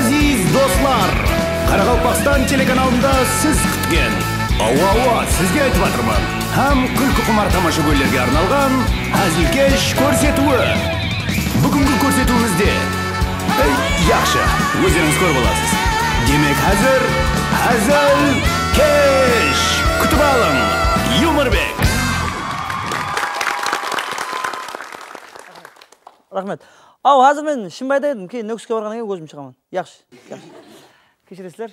Aziz dostlar, Qaraqalpaqstan телеканалында siz kutgan Ава, sizga aytib atirman. Ham kulku qumar tomoshabinlarga arnalgan hazilkesh ko'rsatuvi. Bugungi ko'rsatuvimizda yaxshi, o'zingiz ko'rib olasiz. Demak, hazilkesh kutib oling. Yumorbek. Rahmet. Hozir men Shimbayda edim, keyin Nukusga borgandan keyin o'zim chiqaman. Yaxshi. Kechirsizlar.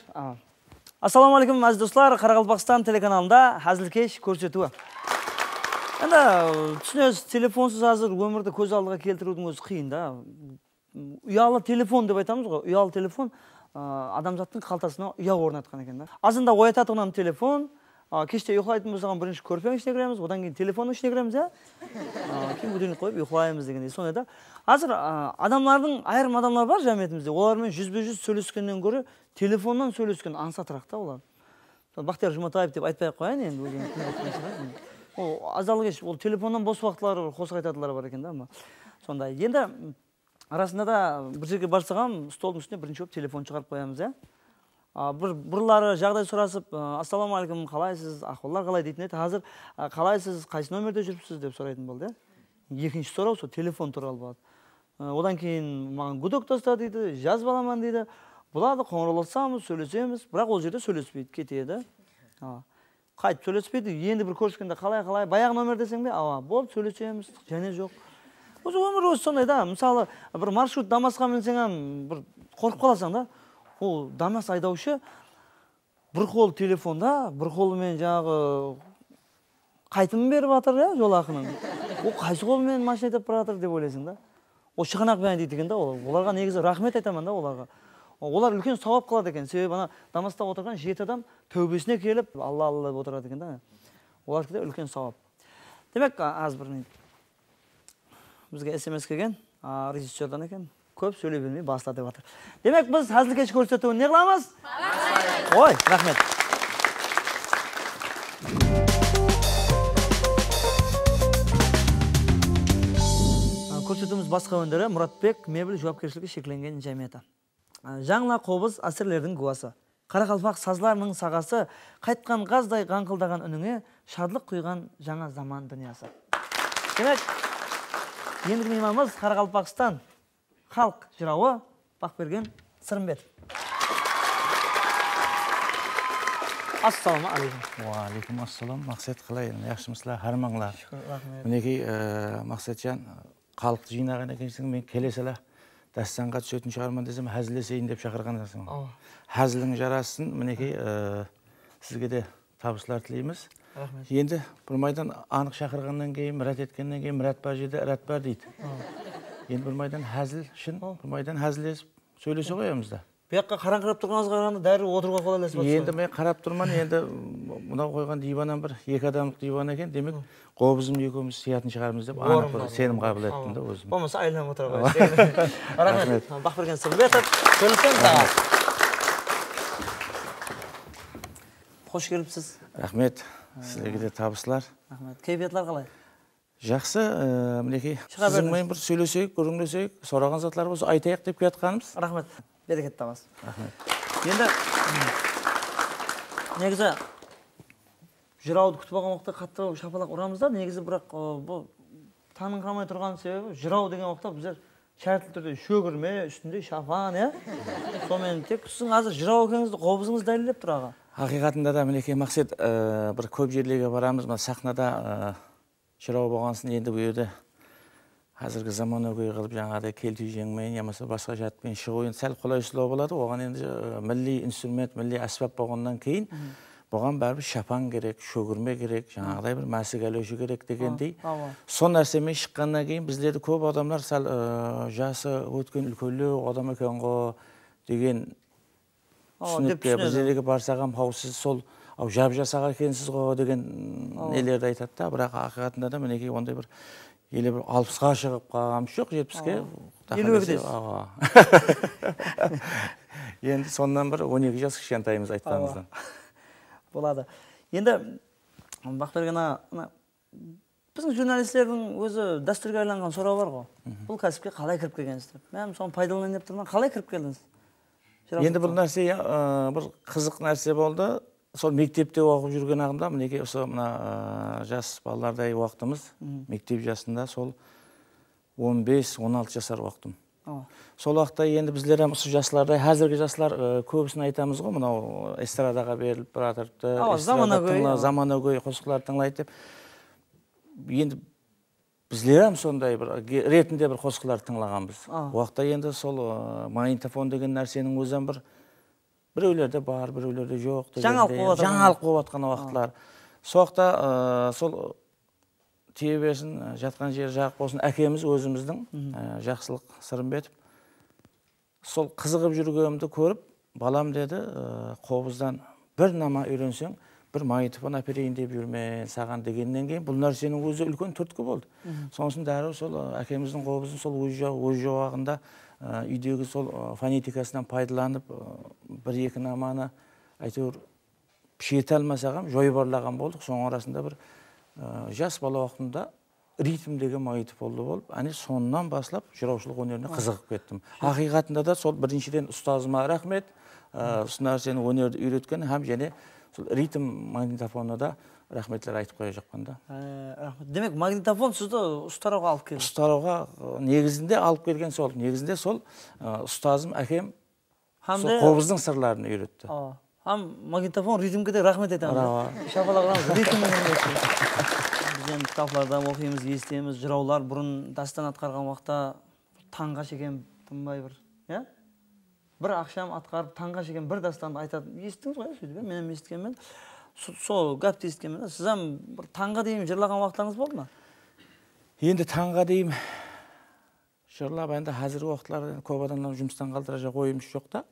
Assalomu alaykum aziz do'stlar, Qaraqalpaqstan telekanalida hazilkesh ko'rsatuvi. Endi tushunasiz, telefonsiz hozir o'mirda ko'z oldiga keltiruvning o'zi qiyin-da. Uyali telefon deb aytamiz-ku, uyali telefon odamzodning xaltasini uyoq o'rnatgan ekan-da. Aslida o'yatadigan telefon, kechda uxlaydigan bo'lsam birinchi ko'rpang ishga kiramiz, undan keyin telefonni ishga kiramiz, keyin budilnik qo'yib uxlaymiz degandek. Sonda hozir odamlarning ayrim odamlar bor jamiyatimizda. Ularмен yüzbe-yüz сөйлескеннен ko'ra telefondan сөйлескен ансатырақта ular. Baxtiyor Жұматаев deb aytпай qo'yayын endi o'zim. O azalgach ол telefondan bo'sh vaqtlari qo'shiq aytadilar bor ekan-da, ammo sonday. Endi arasında da bir yerga borsak ham stolning üstüne birinchi bo'lib telefon chiqarib qo'yamiz, birlari жағдай so'rasib, assalomu alaykum, qalaysiz, ahvollar qalay deydi. Hozir qalaysiz, qaysi nomerda yuribsiz deb so'raydim bo'ldi. Ikkinchi so'rov shu telefon turali bo'ldi. Odan keyin menga gudok to'sta deydi, yozib olaman deydi. Bularni qo'ng'iroqlasamiz, сөйлесеміз, бірақ ол жерде сөйлеспейді, кетеді. Qaytib сөйлеспейді. Енді бір көріскенде қалай, баяғы номер десең бе, болды, сөйлесеміз, және жоқ. Осы өмір өзі сондай да. Мысалы, бір маршрут Дамасқа мінсең ham бір қорқып қаласаң да, ол Дамас айдаушы бір қол телефонда, бір қолымен жаңағы қайтымын беріп жатыр, жолақының. Ол қайсы қолымен машина айдап бара жатыр деп ойлайсың да. Ол шығанақ бәрін дейді екен да, оларға негізі рахмет айтамын да оларға. Олар үлкен сауап қылады екен. Себебі ана Дамаста отырған 7 адам тәубесіне келіп, Алла деп отырады екен да. Оларға үлкен сауап. Демек, аз бір бізге SMS келген, режиссердан екен. Көп сөйлей бермей баста деп жатыр. Демек, біз hazilkesh ko'rsatuvi не қыламыз? Ой, рахмет. Көрсетуіміз басқа өндірі Мұратбек мебель жауапкершілігі шекленген жәмияты. Жаңла қобыз асірлердің гуасы. Қарақалпақ сазларының сағасы, қайтқан қаздай қаңқылдаған үніңе шадлық құйған жаңа заман дүниясы. Демек, ендігі мейманымыз Қарақалпақстан халық жырауы Бақберген Сырымбет. Ассаламу алейкум. Ва алейкум ассалам. Мақсат қалай? Yaxшымысыздар, хармаңлар. Мінекей Мақсатжан халықты жинаған екенсің, мен келесілі Дастанға түсетін шығарман десем, әзілесейін деп шақырған десің. Әзілің жарасын, мінекей сізге де табыстар тілейміз. Енді бір майдан анық шақырғаннан кейін, мұрат еткеннен кейін, мұрат бар жерде ірат бар дейді. Енді бір майдан әзіл шын, бір майдан әзілесіп сөйлесе қоямызда. Бұяққа қараңқырап тұрғаныңызға қарағанда дәрі отыруға қолайласып отырсыз. Енді мен қарап тұрман, енді мынау қойған диваннан бір екі адамдық диван екен, демек қобызым екеуміз сиятын шығармыз деп анық бір сенім қабыл еттім да өзім. Болмаса айланып отыра қойыңыз. Рахмет. Бақберген Сырымбет, сөйлесеңіз аға. Қош келіпсіз. Рахмет. Сіздерге де табыстар. Рахмет. Кейфиетлер қалай? Жақсы, мінекей, сізіңмен бір сөйлесейік, көріңлесейік, сұраған затлар болса айтайық деп келатқанымыз. Рахмет. Берекет табас. Рахмет. Енді негізі жырауды күтіп алған уақытта қатты шапалақ ұрамыз да, негізі бірақ бұл таның қалмай тұрған себебі жырау деген уақытта біздер шартты түрде шөгірме, үстінде шапан, сонымен тек сіздің азыр жырау екеніңізді қобызыңыз дәлелдеп тұр аға. Ақиқатында да мінекей Мақсат бір көп жерлерге барамыз, сахнада жырау болғансын, енді бұл жерде қазіргі заманауи қылып жаңағыдай келтүй жеңмен, ямаса басқа жатпен шығу енді сәл қолайсыздау болады. Оған енді милли инструмент, милли аспап болғаннан кейін бұған бәрібір шапан керек, шөгірме керек, жаңағыдай бір мәсік әлеуші керек дегендей. Сол нәрсемен шыққаннан кейін біздерді көп адамдар сәл жасы өткен үлкеулеу адам екен ғой деген түсінікке біздерге барсағам, сіз сол жап жасақ екенсіз ғой деген нелерді айтады да, бірақ ақиқатында да мінекей ондай бір елі бір 60-ға шығып қалғамыз жоқ, 70-ке. Елу өкдес. Енді сондан бір 12 жас кішкентайымыз айтқанымыздан. Болады. Енді Бақберген біздің журналистердің өзі дәстүрге айланған сұрау бар ғой. Бұл кәсіпке қалай кіріп келгенсіз деп. Мен соны пайдаланайын деп тұрмын. Қалай кіріп келдіңіз? Енді бұл нәрсе бір қызық нәрсе болды. Сол мектепте оқып жүрген ағымда, мінекей осы мына жас балалардай уақытымыз, мектеп жасында сол 15-16 жасар уақытым. Сол уақытта енді біздер осы жаслардай, қазіргі жаслар көбісін айтамыз ғой, мынау эстрадаға беріліп баратырыпты, заманауи қосқылар тыңлайды деп. Енді біздер сондай бір ретінде бір қосқылар тыңлағанбыз. Уақытта енді сол магнитофон деген нәрсенің өзін біреулерде бар, біреулерде жоқ. Жаңалық болып атқан уақытлар. Соқта сол тебесін жатқан жер жақ болсын, әкеміз өзіміздің жақсылық сырын бетіп, сол қызығып жүргенімді көріп, балам деді, қобыздан бір нама үйренсең, бір магнитофон әперейін деп жүрме саған дегеннен кейін, бұл нәрсенің өзі үлкен түрткі болды. Сонысын дәрі сол әкеміздің қобызын сол өз жауағында үйдегі сол фонетикасынан пайдаланып, бір-екі наманы әйтеуір шете алмасағам, жойып барлаған болдық. Соның арасында бір жас бала уақытында ритм деген магнитофонды болып, әне сонынан басылап жыраушылық өнеріне қызығып кеттім. Ақиқатында да сол біріншіден ұстазыма рахмет, осы нәрсені өнерді үйреткен, һәм және сол ритм магнитофонына да рахметтер айтып қоя жақпанда. Демек, магнитофон сізді ұстарауға алып келді? Ұстарауға негізінде алып келген сол. Негізінде сол ұстазым, әкем қобыздың сырларын үйретті. Магнитофон ритмге де рахмет етеміз. Шапалағырамыз, ритммен үйретті. Біз енді кітапларда оқимыз, естеміз, жыраулар бұрын дастан атқарған уақытта таңға шекем тынбай бір ақшам атқарып таңға шекем бір дастанды айтады. Естіңіз ғой, сөйтіп, мен естігенмен. Сол гәпті естігенмен. Сіз бір таңға дейін жырлаған уақытларыңыз болды ма? Енді таңға дейін жырлап, енді қазіргі уақытларда көп адамдар жұмыстан қалдыра қойымыз жоқ та.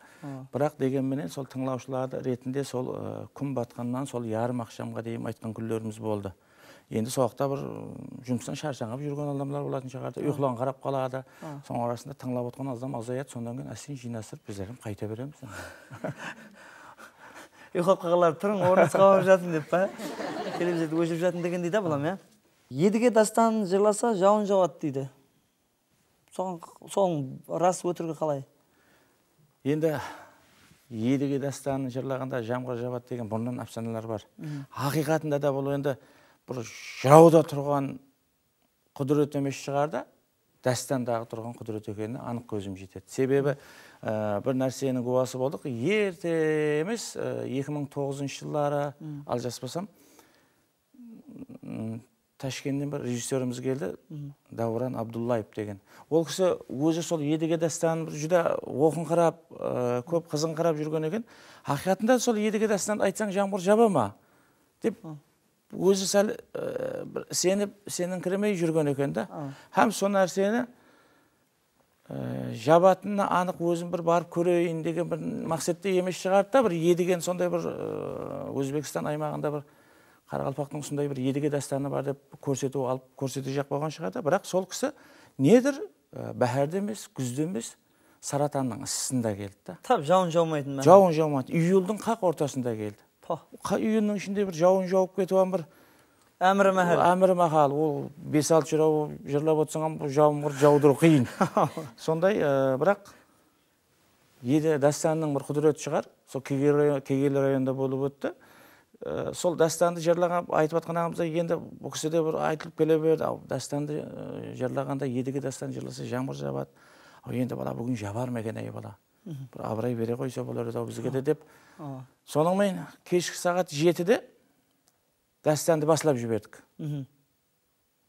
Бірақ дегенменен сол тыңлаушыларды ретінде сол күн батқаннан сол ярым ақшамға дейін айтқан күндеріміз болды. Енді соқта бір жұмыстан шаршаңып жүрген адамдар болатын шығарды, ұйқылан қарап қалады. Соның арасында тыңлап отқан адам азаят, сондан кейін әсен жинастырып біздерім қайта береміз. Ұйқылап қалар тұрың, орныңыз қалап жатын деп па? Телевизорды өшіріп жатын деген дейді балам, Едіге дастан жырласа жауын жауады дейді. Соның рас өтіргі қалай? Енді едіге дастанын жырлағанда жамғыр жауады деген бұрыннан әфсаналар бар. Ақиқатында да бұл енді бір жауда тұрған құдірет емес шығарда, дастандағы тұрған құдірет екеніне анық көзім жетеді. Себебі бір нәрсенің куәсі болдық. Ерте емес 2009 жылдары алжаспасам, Ташкенттен бір режиссеріміз келді, Дауран Абдуллаев деген. Ол кісі өзі сол едіге дастанын жүдә оқыңқырап, көп қызыңқырап жүрген екен. Ақиқатында сол едіге дастанды айтсаң жаңбыр жаба ма? Деп өзі сәл сенің кірмей жүрген екен да. Һәм сол нәрсені жабатынына анық өзім бір барып көрейін деген бір мақсатты емес шығарды да, бір едіген сондай бір Өзбекстан аймағында бір Қарақалпақтың сондай бір едіге дастаны бар деп көрсету жақ болған шығарды. Бірақ сол кісі недір бәһәрде емес, күзде емес, Саратанның ыстысында келді. Тап, жауын жаумайтын. Жауын жаумайды. Июльдің қақ ортасында келді. Июльдің ішінде бір жауын жауып кетуан бір әмірі мәхал. Әмірі мәхал. Ол 5-6 жырау жырлап отырсаң, бұл жауын жаудыру қиын. Сондай, бірақ еді дастанның бір құдіреті шығар. Сол Кегел районында болып өтті. Сол дастанды жырлаған айтып атқан ағамызда енді бұл кісіде бір айтылып келе берді. Дастанды жырлағанда едіге дастан жырласа жаңбыр жабады. Енді бала бүгін жабар ма екен бала. Бір абырай бере қойса болар еді бізге де деп. Сонымен кешкі сағат 7-де дастанды басылап жібердік.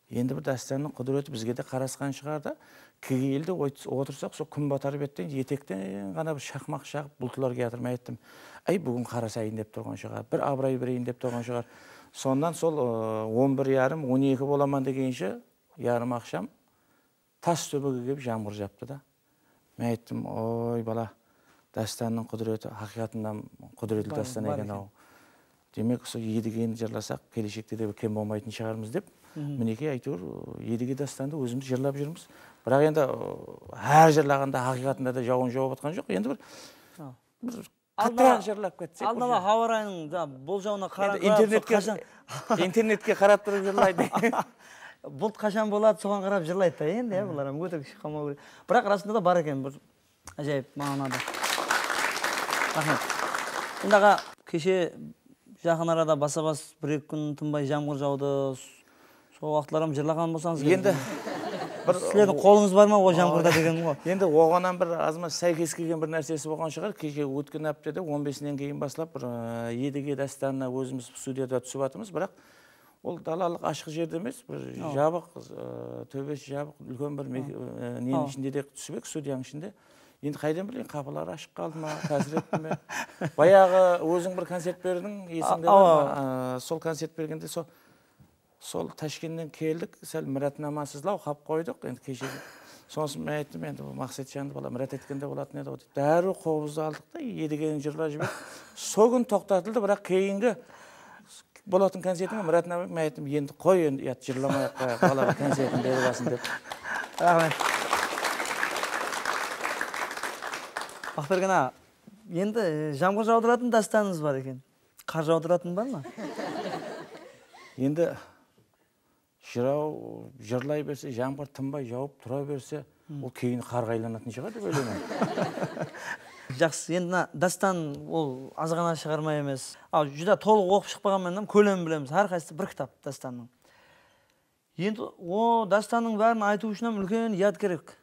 Енді бір дастанның құдіреті бізге де қарасқан шығарды. Кегелді отырсақ, сол күн батар беттен етектен ғана бір шақмақ шағып бұлтылар келатырмай еттім. Бүгін қарасайын деп тұрған шығар, бір абырай берейін деп тұрған шығар. Сондан сол 11:30-12 боламан дегенше ярым ақшам тас төбеге келіп жаңбыр жапты да. Мен айттым, ой бала, дастанның құдіреті, ақиқатынан құдіреті дастан екен ау. Демек, сол едігені жырласақ, келешекте де кем болмайтын шығармыз деп, мінекей әйтеуір едіге дастанды өзіміз жырлап жүрміз. Бірақ енді әр жырлағанда ақиқатында да жауын жауып атқан жоқ. Енді бір қаттырақ жырлап кетсек. Алдына хауа райының болжауына қарап интернетке қарап тұрып жырлайды. Бұлт қашан болады, соған қарап жырлайды да енді, бұлар өтірік шыққамау керек. Бірақ расында да бар екен бір ажайып мағынада. Рахмет. Енді аға, кеше жақын арада баса-бас 1-2 күн тынбай жаңбыр жауды. Сол вақытларым жырлаған болсаңыз. Енді сілердің қолыңыз бар ма о жаңбырда дегенім ғой. Енді оғанан бір азма сәйкес келген бір нәрсесі болған шығар. Кеше өткен аптада 15-нен кейін бастап бір едіге дастанына өзіміз студияда түсіп жатырмыз, бірақ ол далалық ашық жерде емес, бір жабық, төбесі жабық, үлкен бір ненің ішінде де түсіп ек, студияның ішінде. Енді қайдан білейін, қапылары ашық қалды ма, тәсір етті ме? Баяғы өзің бір концерт бердің, есіңде бар ма? Сол концерт бергенде сол Ташкенттен келдік, сәл мұрәтнамасызлау қап қойдық. Енді кешегі сонысын мен айттым, енді Мақсатжанды бала мұрәт еткенде болатын еді. Дәру қобызды алдық та, едігенің жырла жіберді. Сол күн тоқтатылды, бірақ кейінгі болатын концертіңе мұрәтнама мен айттым, енді қой, енді жырламай балаға концертін беріп алсын деп. Рахмет. Ақберген аға, енді жаңбыр жаудыратын дастаныңыз бар екен. Қар жаудыратын бар ма? Енді жырлай берсе, жаңбыр тынбай жауып тұра берсе, ол кейін қарға айланатын шығар деп ойлаймын. Жақсы, енді дастан ол азғана шығарма емес. Жүда толық оқып шықпағанмен көлемін білеміз. Әрқайсысы бір кітап дастанның. Енді о дастанның бәрін айту үшін үлкен яд керек.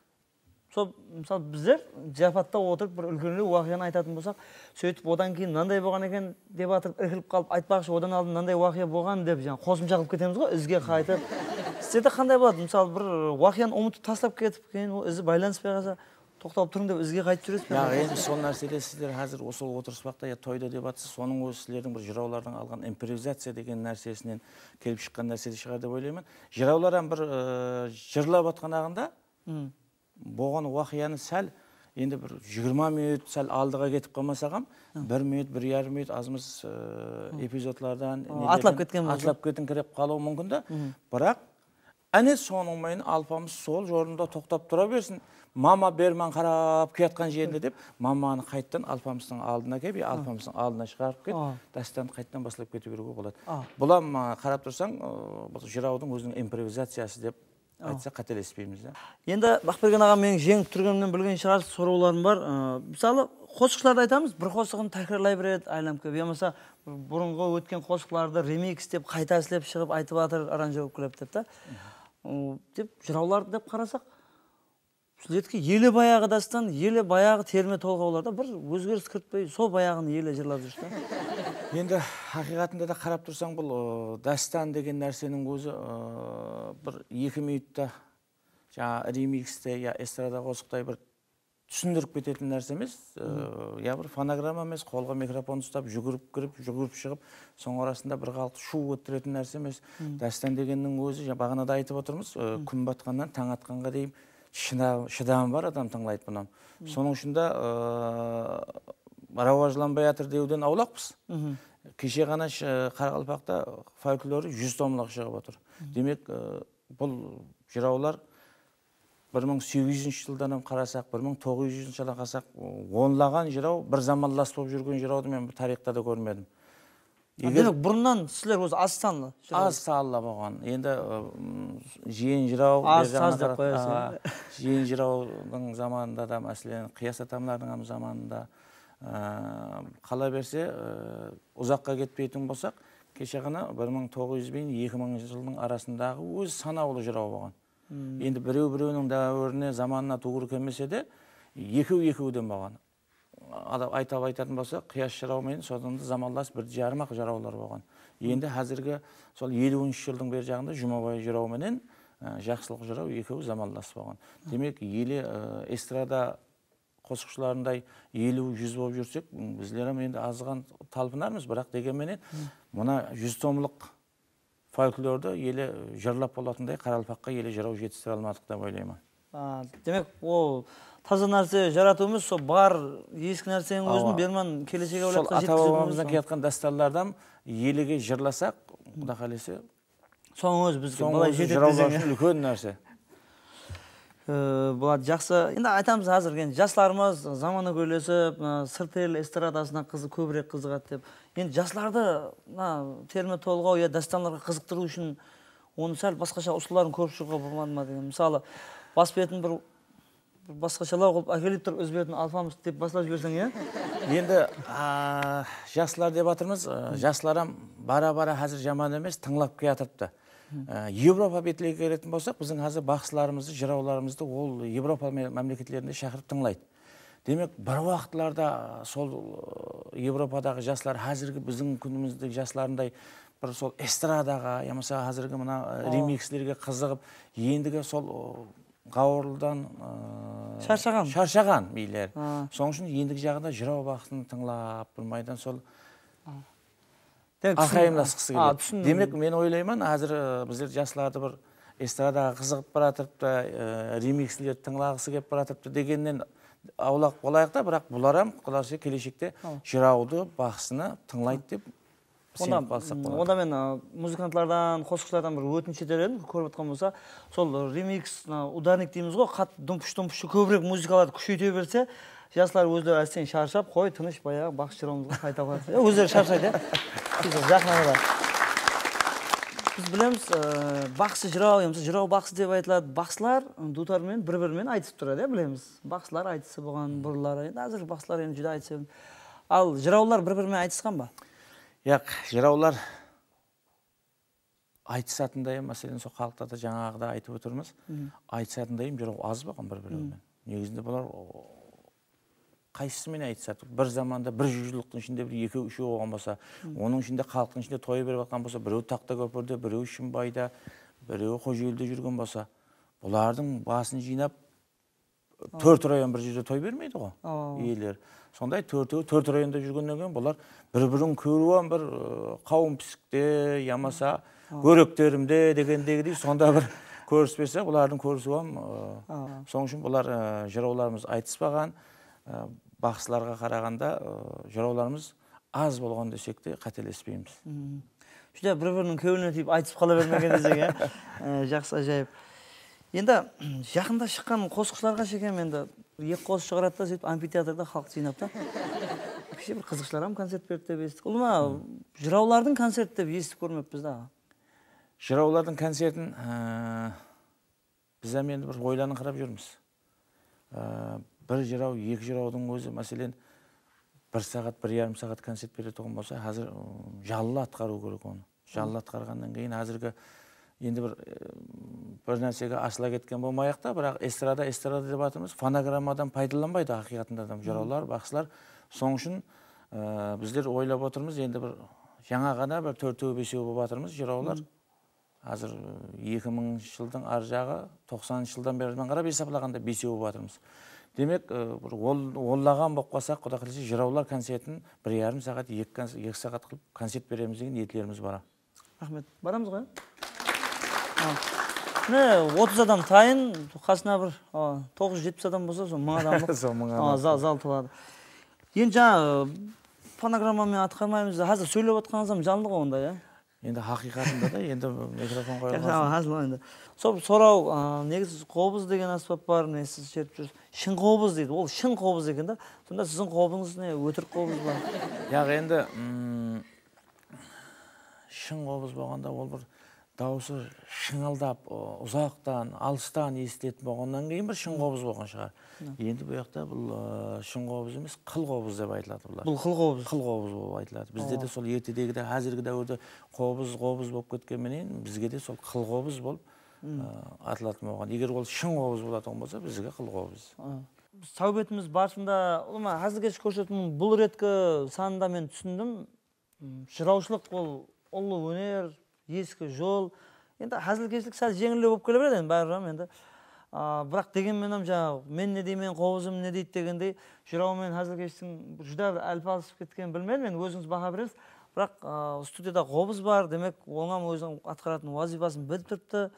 Сол, мысалы, біздер жапатта отырып бір үлкенірек уақияны айтатын болсақ, сөйтіп одан кейін мынандай болған екен деп атырып іркіліп қалып айтпақшы, одан алдын мынандай уақия болған деп қосымша қылып кетеміз ғой, ізге қайтып. Сізде қандай болады? Мысалы, бір уақияны ұмытып тастап кетіп, кейін ол ізі байланыспай қалса, тоқталып тұрың деп ізге қайтып жүресіз бе? Енді сол нәрседе сіздер қазір осы отырыспақта тойда деп атсыз, соның өзі сіздердің бір жыраулардың алған импровизация деген нәрсесінен келіп шыққан нәрседе шығар деп ойлаймын. Жыраулардан бір жырлап атқан ағында болған уақияны сәл енді бір 20 минут сәл алдыға кетіп қалмасағам, 1 минут, 1,5 минут азымыз эпизодлардан атлап кеткен кіріп қалуы мүмкін да. Бірақ әне соның майын алпамыз сол жорында тоқтап тұра берсін. Мама берман қарап кеткен жерінде деп, маманы қайттан алпамыздың алдына кеп, алпамыздың алдына шығарып кет, дастанды қайттан басылып кете беруге болады. Бұлам қарап тұрсаң, жыраудың өзінің импровизациясы деп айтса қателеспейміз да. Енді Ақберген аға менің жеңіп тұрғанымнан білген шығар сұрауларым бар. Мысалы, қосықшыларды айтамыз, бір қосығын тәкрарлай береді, айланып келіп. Болмаса бұрынғы өткен қосықларды ремикс деп қайта сілеп шығып айтып жатыр, аранжировкалап деп та. Деп жырауларды деп қарасақ, сіздердікі елі баяғы дастан, елі баяғы терме толғауларда бір өзгеріс кіртпей, сол баяғын елі жырлап жүрсі. Енді хақиқатында да қарап тұрсаң, бұл дастан деген нәрсенің өзі бір 2 минутта жаңа ремиксте, эстрада қосықтай бір түсіндіріп кететін нәрсе емес. Бір фонограмма емес, қолға микрофон ұстап, жүгіріп кіріп, жүгіріп шығып, соң арасында бір қалықты шу өттіретін нәрсе емес. Дастан дегеннің өзі, бағанада айтып отырмыз, күн батқаннан таң атқанға дейін шыдамы бар адам тыңлайды бұны. Соның үшінде рауажланбай жатыр деуден аулақпыз. Кеше ғана Қарақалпақта фольклоры 100 томлық шығып отыр. Демек, бұл жыраулар 1800 жылдан қарасақ, 1900 жылдан қарасақ, онлаған жырау бір заманлас болып жүрген жырауды мен тарихта да көрмедім. Демек, бұрыннан сіздер өзі аз санлы? Аз санлы болған. Енді жиен жырау, жиен жыраудың заманында да, мәселен, қияс атамлардың заманында қала берсе, ұзаққа кетпейтін болсақ, кеше ғана 1900 бен 2000 жылдың арасындағы өз санаулы жырау болған. Енді біреу-біреуінің дәуіріне, заманына туғыр келмесе де, екеу-екеуден болған. Айтатын болса, қияс жыраумен содан заманлас 1,5 жыраулар болған. Енді қазіргі сол 50-ші жылдың бер жағында Жұмабай жырауменен жақсылық жырау екеуі заманлас болған. Демек, елі эстрада қосықшыларындай 50-100 болып жүрсек, біздерім енді азған талпынармыз, бірақ дегенменен мұна 100 томлық фольклорды елі жырлап болатындай Қарақалпаққа елі жырау жетістіре алмадық деп ойлаймын. Демек, ол таза нәрсе жаратуымыз, сол бар ескі нәрсенің өзін берман келешеге ойлатқа жеткізіп. Сол ата-бабамыздан кеткен дастарлардан еліге жырласақ, Құда қалесе, соң өзі бізге балай жыраулар үшін үлкен нәрсе. Болады, жақсы. Енді айтамыз қазір, жастарымыз заманы көйлесіп, сырт ел эстрадасына көбірек қызығады деп. Енді жастарды терме толғау, дастанларға қызықтыру үшін оны сәл басқаша ұсыларын көріп шығуға болмады ма деген. Мысалы, бас бетін бір басқашалау қылып әкеліп тұрып өзбектің алфамыз деп басылап жіберсең, иә? Енді жастылар деп атырмыз. Жастыларам бара-бара қазір жаман емес, тыңлап келатырыпты. Европа бетіне келетін болсақ, біздің қазір бақсыларымызды, жырауларымызды ол Европа мемлекеттерінде шақырып тыңлайды. Демек, бір уақытларда сол Европадағы жастар қазіргі біздің күніміздегі жастарындай бір сол эстрадаға, ямаса қазіргі мына ремикслерге қызығып, ендігі сол қауырлыдан шаршаған мейлер. Соң үшін ендігі жағында жырау бақсын тыңлап, бір майдан сол ақайымдасқысы келеді. Демек, мен ойлаймын, қазір біздер жастарды бір эстрадаға қызығып баратырыпты, ремикслерді тыңлағысы келіп баратырыпты дегеннен аулақ болайық та, бірақ бұларам құларсы келешекте жырауды, бақсыны тыңлайды деп сеніп қалсақ болады. Онда мен музыкантлардан, қосқыштардан бір өтініш етер едім, көріп отқан болса, сол ремикс, ударник дейміз ғой, қатты думпуш-думпуш көбірек музыкаларды күшейте берсе, жастар өздері әстен шаршап, қой, тыныш баяғы бақсы жырауымызға қайта қояды. Өздері шаршайды, жақын арада. Біз білеміз, бақсы жырау, жырау бақсы деп айтылады. Бақсылар дутармен, бір-бірімен айтысып тұрады, білеміз. Бақсылар айтысы болған, бұрылары, әзір бақсылар енді жүді айтысы. Ал жыраулар бір-бірімен айтысқан ба? Яқ, жыраулар айтысатындай, мәселен, сол халықтарда жаңағыда айтып отырмыз. Айтысатындайым жырау аз болған бір-бірімен. Негізінде бұлар қайсысымен айтысады. Бір заманда 100 жылдықтың ішінде бір 2-3 болған болса, оның ішінде халықтың ішінде тойы беріп жатқан болса, біреу тақта көпірде, біреу Шымбайда, біреу Қожелде жүрген болса, бұлардың басын жинап 4 район бір жерде той бермейді ғой, иелер. Сондай 4 районда жүргеннен кейін бұлар бір-бірін көруан бір қауым пісікте, ямаса көректерімде дегендегідей сонда бір көріспесе, бұлардың көрісуам. Соң үшін бұлар жырауларымыз айтыспаған, бақсыларға қарағанда жырауларымыз аз болған десек те қателеспейміз. Жүде бір-бірінің көңіліне тиіп айтысып қала бермеген десек, жақсы, ажайып. Енді жақында шыққан қосқышларға шекем, енді екі қос шығарады да, сөйтіп амфитеатрда халық жинап та. Кеше бір қызықшыларам концерт берді деп естік. Ол ма жыраулардың концерті деп естіп көрмеппіз да. Жыраулардың концертін біз енді бір ойланып қарап жүрміз. Бір жырау, екі жыраудың өзі, мәселен, 1 сағат, 1,5 сағат концерт беретін болса, қазір жаллы атқару керек оны. Жаллы атқарғаннан кейін қазіргі енді бір нәрсеге асыла кеткен болмайық та, бірақ эстрада деп атырмыз, фонограммадан пайдаланбайды ақиқатында да жыраулар, бақсылар. Соң үшін біздер ойлап отырмыз, енді бір жаңа ғана бір 4-5 болып атырмыз жыраулар. Қазір 2000 жылдың ар жағы 90 жылдан берден қарап есаплағанда 5 болып атырмыз. Демек, оллаған болып қалсақ, құда қаласа жыраулар концертін 1,5 сағат, 2 сағат қылып концерт береміз деген ниеттеріміз бар. Рахмет. Барамыз ғой? 30 адам тайын, қасына бір 970 адам болса, сол 1000 адамдық зал толады. Енді жаңа фонограммамен атқармаймыз, қазір сөйлеп отқаныңыздан жалынды ғой онда, иә? Енді хақиқатында да, енді микрофон қойылған. Hazır oyunda. Sorau, негіз қобыз деген аспап бар, не сіз шеріп жүрсіз. Шын қобыз дейді. Ол шын қобыз екен да. Сонда сіздің қобыңыз не, өтірік қобыз бар? Яғы енді шын қобыз болғанда ол бір дауысы шыңылдап, ұзақтан, алыстан естілетін болғаннан кейін бір шын қобыз болған шығар. Енді бұл жақта бұл шын қобыз емес, қыл қобыз деп айтылады бұлар. Бұл қыл қобыз? Қыл қобыз болып айтылады. Бізде де сол ертедегі де, қазіргі дәуірде қобыз болып кеткенменен, бізге де сол қыл қобыз болып атылатын болған. Егер ол шын қобыз болатын болса, бізге қыл қобыз. Сәубетіміз барысында, қазір кеш көрсетімнің бұл реткі санында мен түсіндім. Жыраушылық ол ұлы өнер, ескі жол. Енді әзілкешілік сәл жеңілдеу болып келе береді, бәрі енді. Бірақ дегенмен мен не деймін, қобызым не дейді дегендей, жыраумен әзілкештің жүдә әлпалысып кеткен білмеймін, мен өзіңіз баға бересіз. Бірақ студияда қобыз бар, демек оңам өзінің атқаратын вазифасын біліп тұрыпты.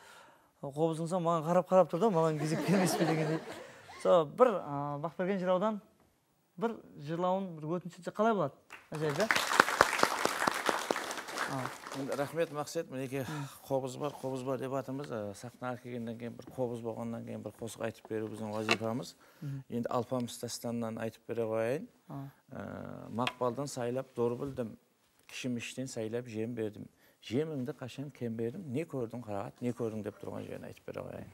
Қобызыңса маған қарап тұрды, маған кезек келмес пе дегендей. Бір Бақберген жыраудан бір жырлауын бір өтініш етсе қалай болады? Ажайып, иә? Рахмет, Мақсет, мінеке қобыз бар деп атымыз. Сахнаға келгеннен кейін бір қобыз болғаннан кейін бір қосық айтып беру біздің вазифамыз. Енді Алпамыс дастанынан айтып бере қояйын. Мақпалдан сайлап дор білдім, кішіміштен сайлап жем бердім. Жеміңді қашан кем бердім, не көрдің қарағат, не көрдің деп тұрған жерін айтып бере қояйын.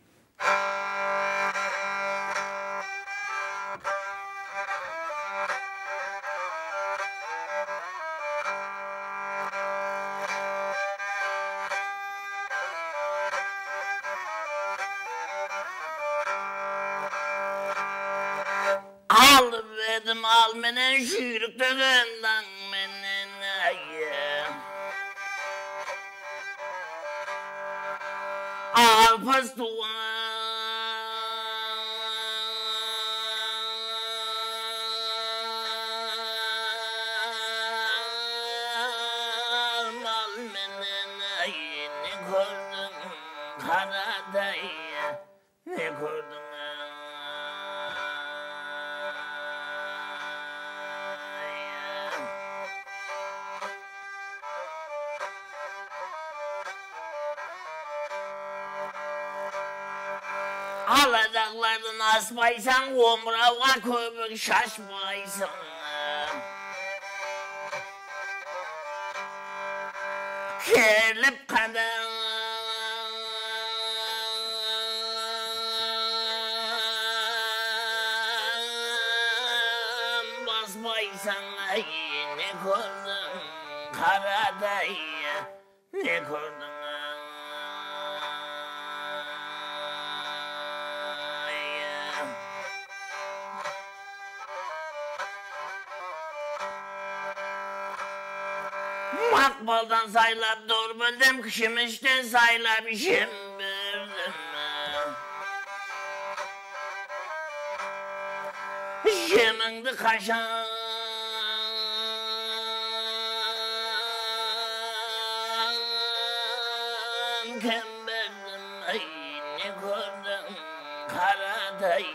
gördüm al menen şuyruk dögenden menen alpas tuğan mal menen ne gördüm karaday ne gördüm Aladaklardan asmaysan, omurava köpük şaşmaysan. Kerlip kadın basmaysan, ne gördün karaday, ne gördün. Makbaldan saylap doğru böldüm, kışımıştan saylap işim böldüm. Şimindi kaşan kemberdim, ay ne gördüm karaday,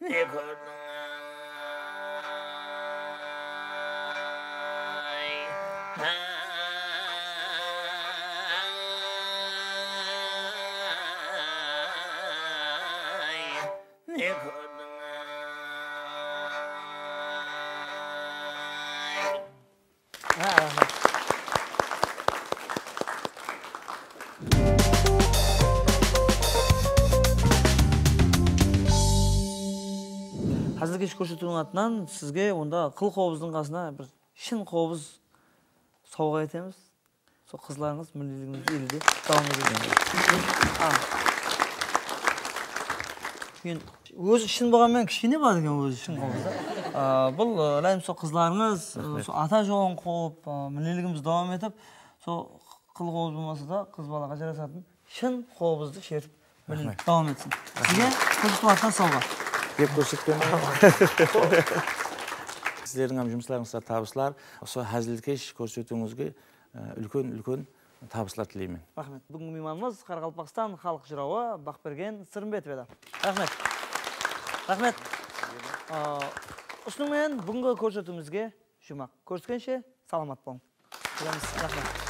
ne gördüm. Ne gördün Hazır kеш көрсетудің атынан сізге онда қыл қобыздың қасына бір шын қобыз сауға етеміз. Сол қызларыңыз мінезіңізді елде давам етеді. Өзі шын болғанмен кішкене бар екен өзі шын қобызда. Бұл лайым сол қызларыңыз ата жолын қуып, мінезігіміз давам етіп, сол қыл қобыз болмаса да қыз балаға жарасатын шын қобызды шертіп мінезіп давам етсін. Сізге көрсетудің атынан сауға. Деп көрсеткен. Сіздердің жұмыстарыңызға табыстар. Осы әзілкеш көрсетуіңізге үлкен табыстар тілеймін. Рахмет. Бүгінгі мейманымыз Қарақалпақстан халық жырауы Бақберген Сырымбетов еді. Рахмет. Рахмет. Осының бүгінгі көрсетуімізге жұмақ. Көріскенше саламат болың. Рахмет.